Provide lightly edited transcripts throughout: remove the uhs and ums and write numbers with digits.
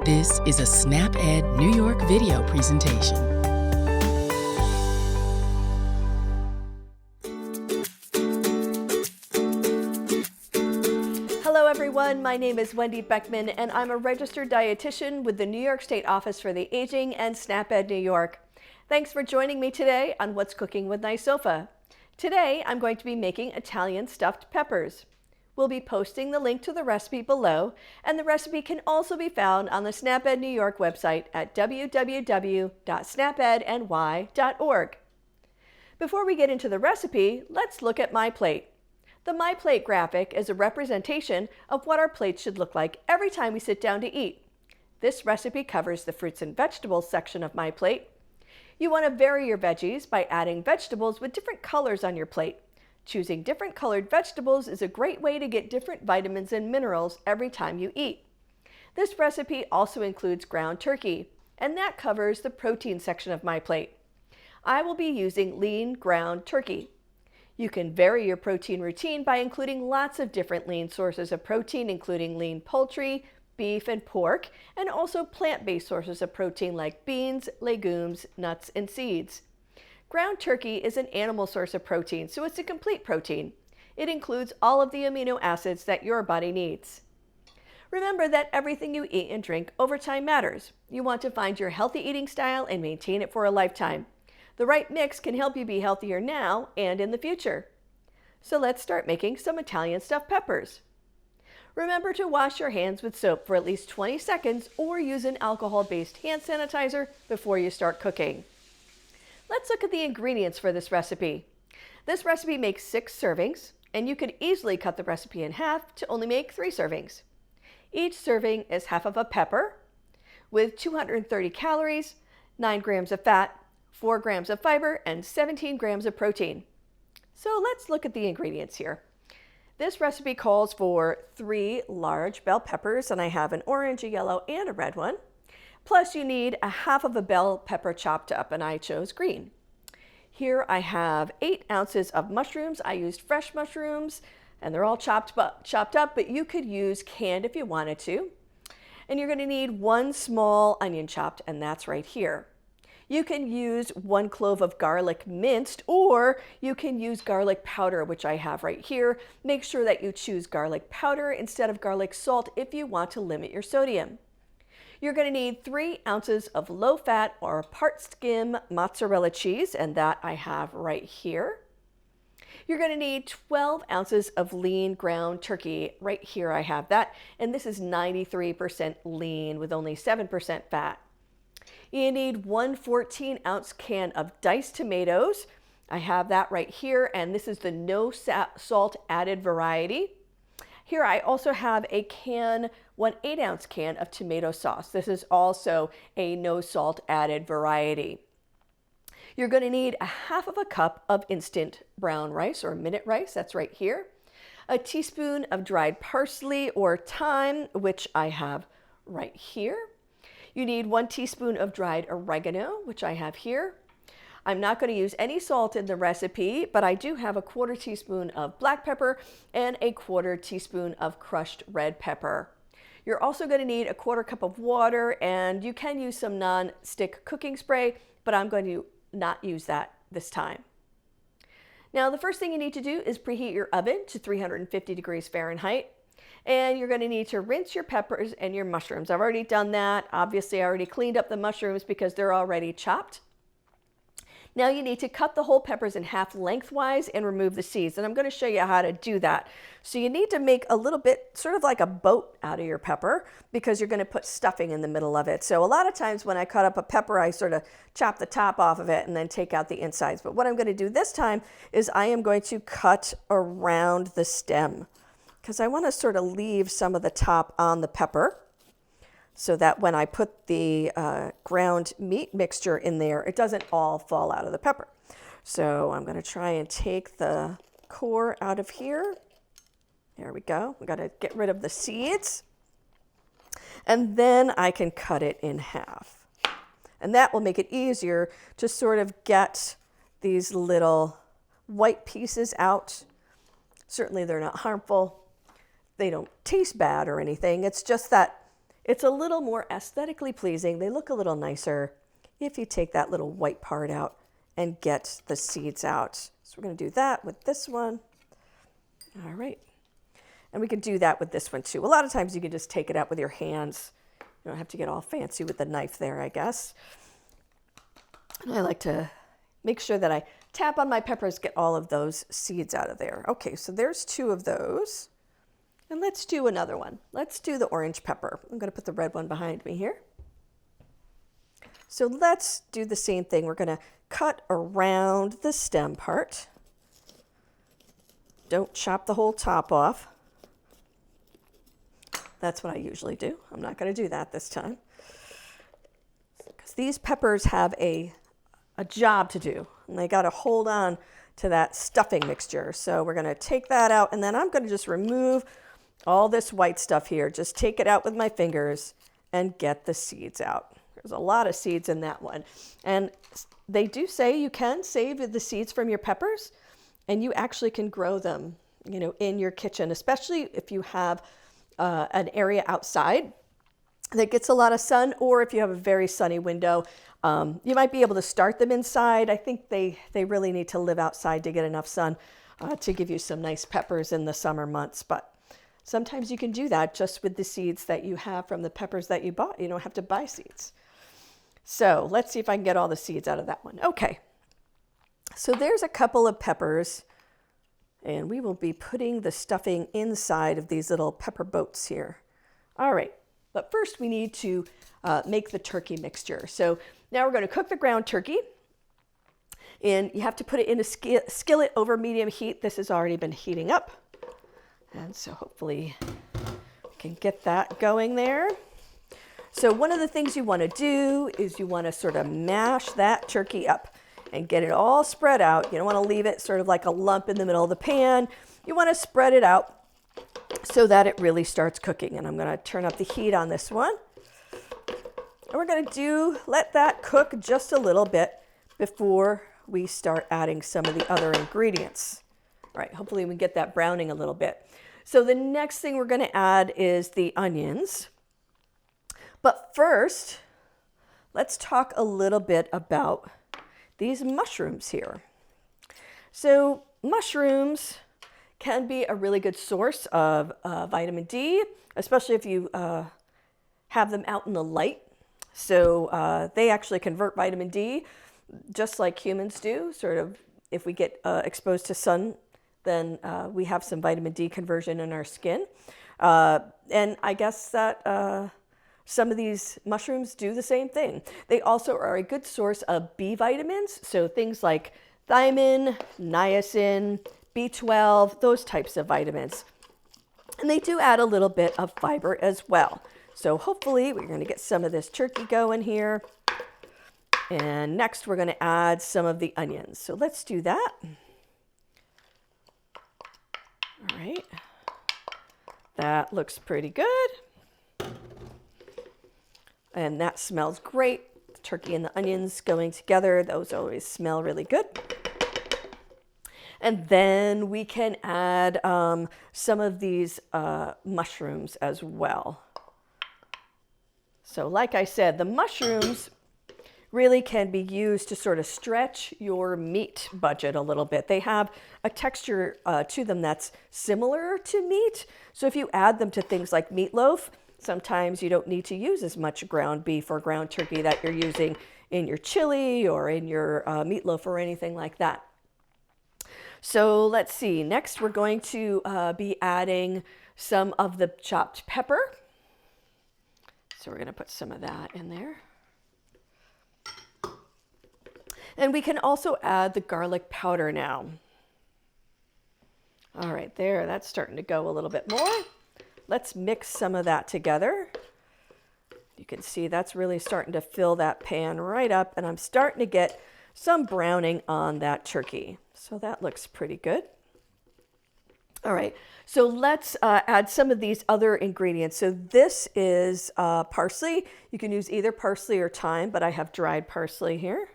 This is a SnapEd New York video presentation. Hello everyone, my name is Wendy Beckman and I'm a registered dietitian with the New York State Office for the Aging and SnapEd New York. Thanks for joining me today on What's Cooking with NYSOFA. Today I'm going to be making Italian stuffed peppers. We'll be posting the link to the recipe below, and the recipe can also be found on the SnapEd New York website at www.snapedny.org. Before we get into the recipe, let's look at my plate. The My Plate graphic is a representation of what our plates should look like every time we sit down to eat. This recipe covers the fruits and vegetables section of my plate. You want to vary your veggies by adding vegetables with different colors on your plate. Choosing different colored vegetables is a great way to get different vitamins and minerals every time you eat. This recipe also includes ground turkey, and that covers the protein section of my plate. I will be using lean ground turkey. You can vary your protein routine by including lots of different lean sources of protein, including lean poultry, beef, and pork, and also plant-based sources of protein like beans, legumes, nuts, and seeds. Ground turkey is an animal source of protein, so it's a complete protein. It includes all of the amino acids that your body needs. Remember that everything you eat and drink over time matters. You want to find your healthy eating style and maintain it for a lifetime. The right mix can help you be healthier now and in the future. So let's start making some Italian stuffed peppers. Remember to wash your hands with soap for at least 20 seconds or use an alcohol-based hand sanitizer before you start cooking. Let's look at the ingredients for this recipe. This recipe makes 6 servings, and you could easily cut the recipe in half to only make 3 servings. Each serving is half of a pepper with 230 calories, 9 grams of fat, 4 grams of fiber, and 17 grams of protein. So let's look at the ingredients here. This recipe calls for 3 large bell peppers, and I have an orange, a yellow, and a red one. Plus you need a half of a bell pepper chopped up, and I chose green. Here I have 8 ounces of mushrooms. I used fresh mushrooms, and they're all chopped up, but you could use canned if you wanted to. And you're going to need 1 small onion chopped, and that's right here. You can use 1 clove of garlic minced, or you can use garlic powder, which I have right here. Make sure that you choose garlic powder instead of garlic salt if you want to limit your sodium. You're going to need 3 ounces of low-fat or part-skim mozzarella cheese, and that I have right here. You're going to need 12 ounces of lean ground turkey. Right here I have that, and this is 93% lean with only 7% fat. You need 1 14-ounce can of diced tomatoes. I have that right here, and this is the no salt added variety. Here I also have a 1 8-ounce can of tomato sauce. This is also a no salt added variety. You're going to need a half of a cup of instant brown rice or minute rice, that's right here. A teaspoon of dried parsley or thyme, which I have right here. You need 1 teaspoon of dried oregano, which I have here. I'm not going to use any salt in the recipe, but I do have a 1/4 teaspoon of black pepper and a 1/4 teaspoon of crushed red pepper. You're also going to need a 1/4 cup of water, and you can use some non-stick cooking spray, but I'm going to not use that this time. Now, the first thing you need to do is preheat your oven to 350 degrees Fahrenheit. And you're going to need to rinse your peppers and your mushrooms. I've already done that. Obviously, I already cleaned up the mushrooms because they're already chopped. Now you need to cut the whole peppers in half lengthwise and remove the seeds. And I'm going to show you how to do that. So you need to make a little bit, sort of like a boat out of your pepper, because you're going to put stuffing in the middle of it. So a lot of times when I cut up a pepper, I sort of chop the top off of it and then take out the insides. But what I'm going to do this time is I am going to cut around the stem, because I want to sort of leave some of the top on the pepper, so that when I put the ground meat mixture in there, it doesn't all fall out of the pepper. So I'm going to try and take the core out of here. There we go. We got to get rid of the seeds. And then I can cut it in half. And that will make it easier to sort of get these little white pieces out. Certainly they're not harmful. They don't taste bad or anything. It's just that It's a little more aesthetically pleasing. They look a little nicer if you take that little white part out and get the seeds out. So we're going to do that with this one. All right. And we can do that with this one too. A lot of times you can just take it out with your hands. You don't have to get all fancy with the knife there, I guess. And I like to make sure that I tap on my peppers, get all of those seeds out of there. Okay, so there's 2 of those. And let's do another one. Let's do the orange pepper. I'm going to put the red one behind me here. So let's do the same thing. We're going to cut around the stem part. Don't chop the whole top off. That's what I usually do. I'm not going to do that this time. Because these peppers have a job to do. And they got to hold on to that stuffing mixture. So we're going to take that out. And then I'm going to just remove all this white stuff here. Just take it out with my fingers and get the seeds out. There's a lot of seeds in that one. And they do say you can save the seeds from your peppers, and you actually can grow them, in your kitchen, especially if you have an area outside that gets a lot of sun, or if you have a very sunny window. You might be able to start them inside. I think they really need to live outside to get enough sun to give you some nice peppers in the summer months. But sometimes you can do that just with the seeds that you have from the peppers that you bought. You don't have to buy seeds. So let's see if I can get all the seeds out of that one. Okay, so there's a couple of peppers, and we will be putting the stuffing inside of these little pepper boats here. All right, but first we need to make the turkey mixture. So now we're going to cook the ground turkey, and you have to put it in a skillet over medium heat. This has already been heating up, and so hopefully we can get that going there. So one of the things you want to do is you want to sort of mash that turkey up and get it all spread out. You don't want to leave it sort of like a lump in the middle of the pan. You want to spread it out so that it really starts cooking. And I'm going to turn up the heat on this one. And we're going to let that cook just a little bit before we start adding some of the other ingredients. All right, hopefully we get that browning a little bit. So the next thing we're going to add is the onions. But first, let's talk a little bit about these mushrooms here. So mushrooms can be a really good source of vitamin D, especially if you have them out in the light. So they actually convert vitamin D just like humans do. Sort of, if we get exposed to sun, then we have some vitamin D conversion in our skin. And I guess that some of these mushrooms do the same thing. They also are a good source of B vitamins, so things like thiamine, niacin, B12, those types of vitamins. And they do add a little bit of fiber as well. So hopefully we're going to get some of this turkey going here. And next we're going to add some of the onions. So let's do that. All right. That looks pretty good. And that smells great. The turkey and the onions going together, those always smell really good. And then we can add some of these mushrooms as well. So like I said, the mushrooms really can be used to sort of stretch your meat budget a little bit. They have a texture to them that's similar to meat. So if you add them to things like meatloaf, sometimes you don't need to use as much ground beef or ground turkey that you're using in your chili or in your meatloaf or anything like that. So let's see. Next, we're going to be adding some of the chopped pepper. So we're going to put some of that in there. And we can also add the garlic powder now. All right, there, that's starting to go a little bit more. Let's mix some of that together. You can see that's really starting to fill that pan right up, and I'm starting to get some browning on that turkey. So that looks pretty good. All right, so let's add some of these other ingredients. So this is parsley. You can use either parsley or thyme, but I have dried parsley here.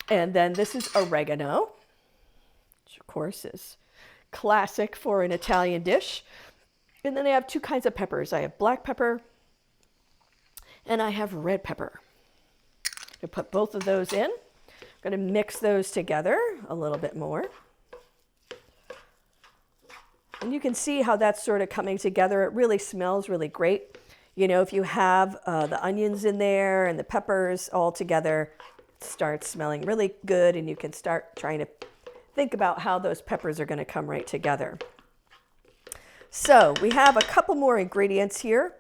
And then this is oregano, which of course is classic for an Italian dish. And then I have 2 kinds of peppers. I have black pepper and I have red pepper. I put both of those in. I'm going to mix those together a little bit more. And you can see how that's sort of coming together. It really smells really great. You know, if you have the onions in there and the peppers all together, it starts smelling really good, and you can start trying to think about how those peppers are going to come right together. So we have a couple more ingredients here,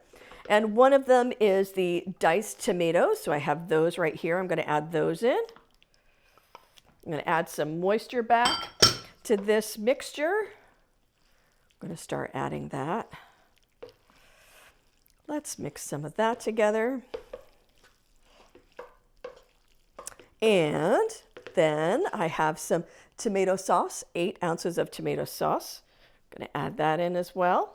and one of them is the diced tomatoes. So I have those right here. I'm going to add those in. I'm going to add some moisture back to this mixture. I'm going to start adding that. Let's mix some of that together. And then I have some tomato sauce, 8 ounces of tomato sauce. I'm going to add that in as well.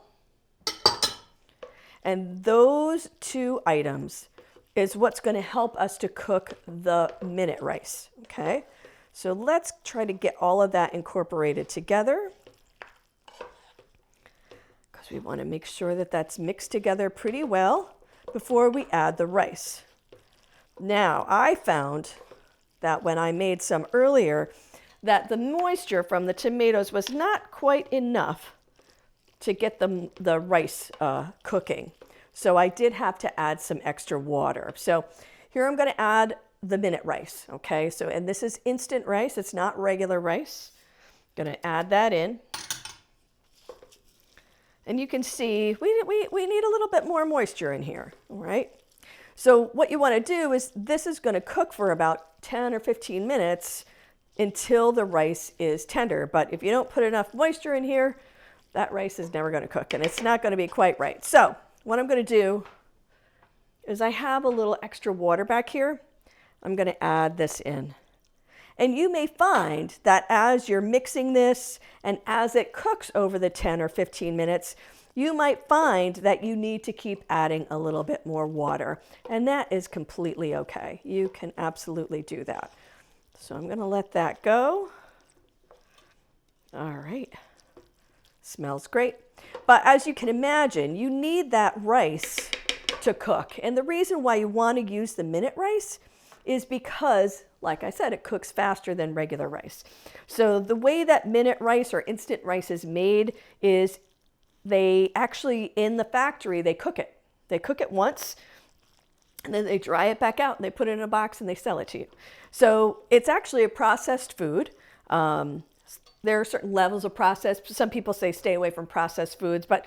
And those 2 items is what's going to help us to cook the minute rice, okay? So let's try to get all of that incorporated together, because we want to make sure that that's mixed together pretty well before we add the rice. Now, I found that when I made some earlier, that the moisture from the tomatoes was not quite enough to get the rice cooking. So I did have to add some extra water. So here I'm going to add the minute rice, okay? So, and this is instant rice. It's not regular rice. I'm going to add that in. And you can see we need a little bit more moisture in here, all right? So what you want to do is this is going to cook for about 10 or 15 minutes until the rice is tender. But if you don't put enough moisture in here, that rice is never going to cook, and it's not going to be quite right. So what I'm going to do is I have a little extra water back here. I'm going to add this in. And you may find that as you're mixing this and as it cooks over the 10 or 15 minutes, you might find that you need to keep adding a little bit more water. And that is completely okay. You can absolutely do that. So I'm going to let that go. All right. Smells great. But as you can imagine, you need that rice to cook. And the reason why you want to use the minute rice is because, like I said, it cooks faster than regular rice. So the way that minute rice or instant rice is made is they actually, in the factory, they cook it. They cook it once, and then they dry it back out, and they put it in a box, and they sell it to you. So it's actually a processed food. There are certain levels of process. Some people say stay away from processed foods, but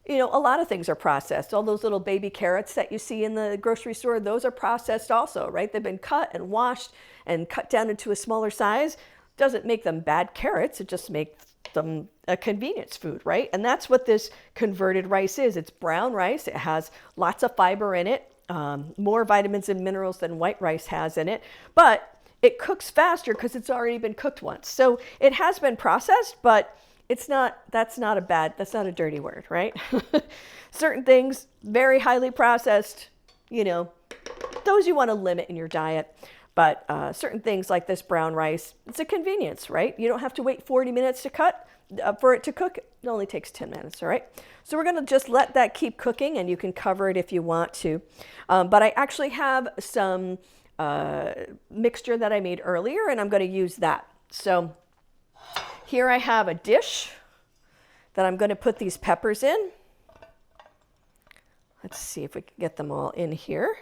you know, a lot of things are processed. All those little baby carrots that you see in the grocery store, those are processed also, right? They've been cut and washed and cut down into a smaller size. Doesn't make them bad carrots. It just makes them a convenience food, right? And that's what this converted rice is. It's brown rice. It has lots of fiber in it, more vitamins and minerals than white rice has in it. But it cooks faster because it's already been cooked once. So it has been processed, but that's not a dirty word, right? Certain things, very highly processed, you know, those you want to limit in your diet. But certain things like this brown rice, it's a convenience, right? You don't have to wait 40 minutes for it to cook. It only takes 10 minutes, all right? So we're going to just let that keep cooking, and you can cover it if you want to. But I actually have some mixture that I made earlier, and I'm going to use that. So here I have a dish that I'm going to put these peppers in. Let's see if we can get them all in here.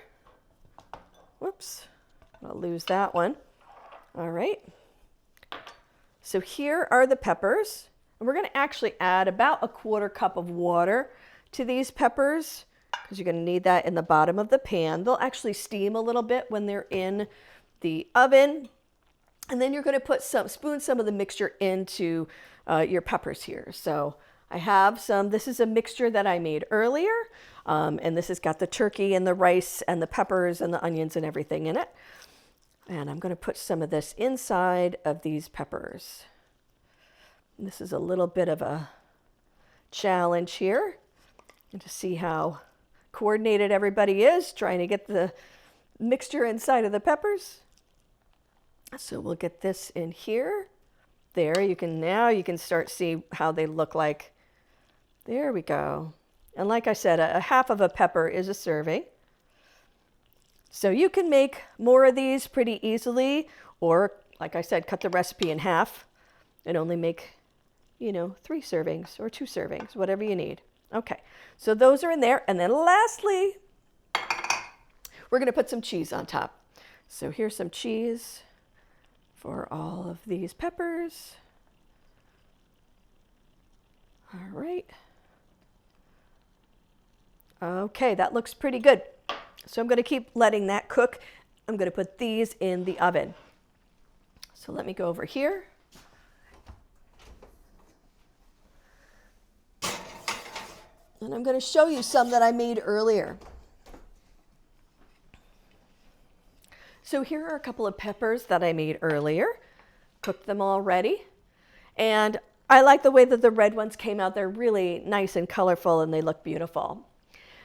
Whoops, I'll lose that one. All right. So here are the peppers. And we're going to actually add about a 1/4 cup of water to these peppers, because you're going to need that in the bottom of the pan. They'll actually steam a little bit when they're in the oven. And then you're going to spoon some of the mixture into your peppers here. So I have some, this is a mixture that I made earlier. And this has got the turkey and the rice and the peppers and the onions and everything in it. And I'm going to put some of this inside of these peppers. And this is a little bit of a challenge here, and to see how coordinated everybody is trying to get the mixture inside of the peppers. So we'll get this in here. There, you can start see how they look like. There we go. And like I said, a half of a pepper is a serving. So you can make more of these pretty easily, or like I said, cut the recipe in half and only make, 3 servings or 2 servings, whatever you need. Okay, so those are in there. And then lastly, we're going to put some cheese on top. So here's some cheese for all of these peppers. All right. Okay, that looks pretty good. So I'm going to keep letting that cook. I'm going to put these in the oven. So let me go over here. And I'm going to show you some that I made earlier. So here are a couple of peppers that I made earlier. Cooked them already. And I like the way that the red ones came out. They're really nice and colorful and they look beautiful.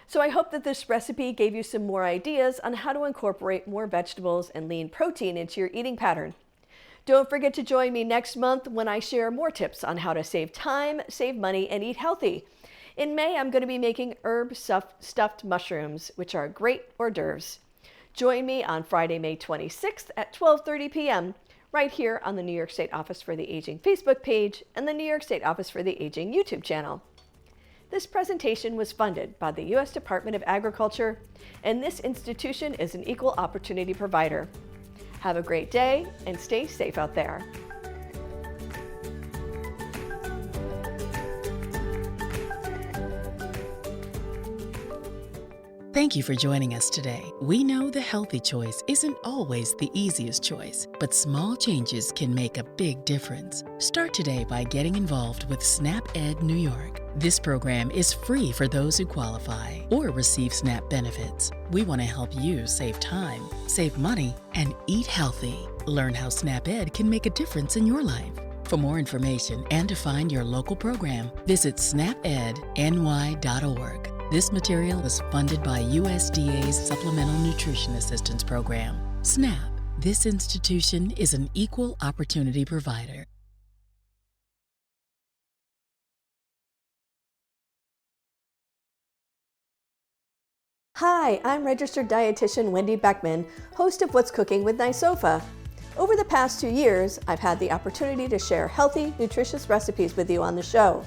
So I hope that this recipe gave you some more ideas on how to incorporate more vegetables and lean protein into your eating pattern. Don't forget to join me next month when I share more tips on how to save time, save money, and eat healthy. In May, I'm going to be making herb stuffed mushrooms, which are great hors d'oeuvres. Join me on Friday, May 26th at 12:30 p.m. right here on the New York State Office for the Aging Facebook page and the New York State Office for the Aging YouTube channel. This presentation was funded by the U.S. Department of Agriculture, and this institution is an equal opportunity provider. Have a great day and stay safe out there. Thank you for joining us today. We know the healthy choice isn't always the easiest choice, but small changes can make a big difference. Start today by getting involved with SNAP Ed New York. This program is free for those who qualify or receive SNAP benefits. We want to help you save time, save money, and eat healthy. Learn how SNAP Ed can make a difference in your life. For more information and to find your local program, visit snapedny.org. This material is funded by USDA's Supplemental Nutrition Assistance Program. SNAP. This institution is an equal opportunity provider. Hi, I'm registered dietitian Wendy Beckman, host of What's Cooking with NYSOFA. Over the past 2 years, I've had the opportunity to share healthy, nutritious recipes with you on the show.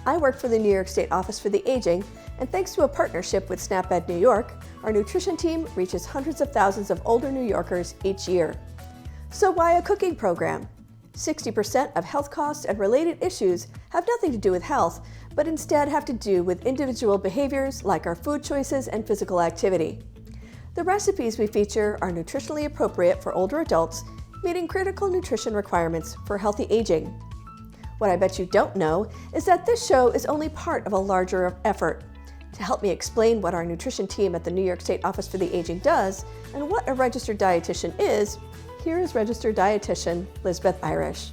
I work for the New York State Office for the Aging, and thanks to a partnership with SNAP Ed New York, our nutrition team reaches hundreds of thousands of older New Yorkers each year. So why a cooking program? 60% of health costs and related issues have nothing to do with health, but instead have to do with individual behaviors like our food choices and physical activity. The recipes we feature are nutritionally appropriate for older adults, meeting critical nutrition requirements for healthy aging. What I bet you don't know is that this show is only part of a larger effort. To help me explain what our nutrition team at the New York State Office for the Aging does and what a registered dietitian is, here is registered dietitian Lisbeth Irish.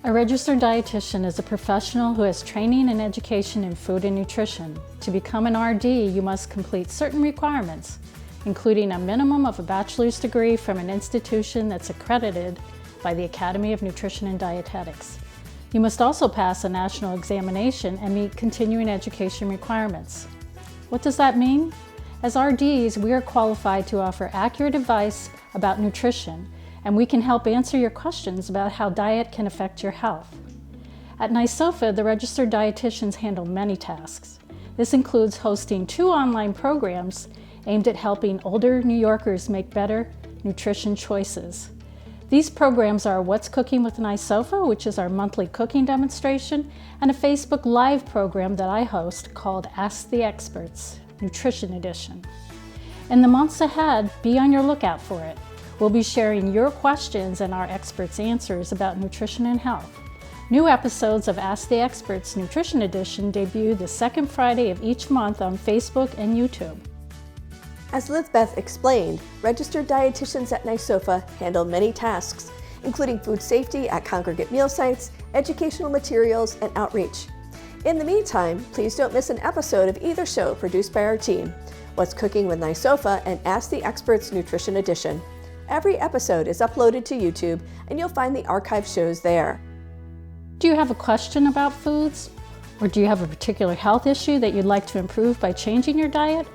A registered dietitian is a professional who has training and education in food and nutrition. To become an RD, you must complete certain requirements, including a minimum of a bachelor's degree from an institution that's accredited by the Academy of Nutrition and Dietetics. You must also pass a national examination and meet continuing education requirements. What does that mean? As RDs, we are qualified to offer accurate advice about nutrition, and we can help answer your questions about how diet can affect your health. At NYSOFA, the registered dietitians handle many tasks. This includes hosting 2 online programs aimed at helping older New Yorkers make better nutrition choices. These programs are What's Cooking with NYSOFA, which is our monthly cooking demonstration, and a Facebook Live program that I host called Ask the Experts, Nutrition Edition. In the months ahead, be on your lookout for it. We'll be sharing your questions and our experts' answers about nutrition and health. New episodes of Ask the Experts Nutrition Edition debut the second Friday of each month on Facebook and YouTube. As Lisbeth explained, registered dietitians at NYSOFA handle many tasks, including food safety at congregate meal sites, educational materials, and outreach. In the meantime, please don't miss an episode of either show produced by our team, What's Cooking with NYSOFA and Ask the Experts Nutrition Edition. Every episode is uploaded to YouTube, and you'll find the archive shows there. Do you have a question about foods? Or do you have a particular health issue that you'd like to improve by changing your diet?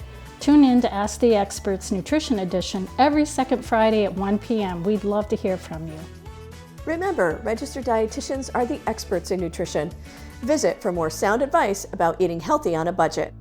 Tune in to Ask the Experts Nutrition Edition every second Friday at 1 p.m. We'd love to hear from you. Remember, registered dietitians are the experts in nutrition. Visit for more sound advice about eating healthy on a budget.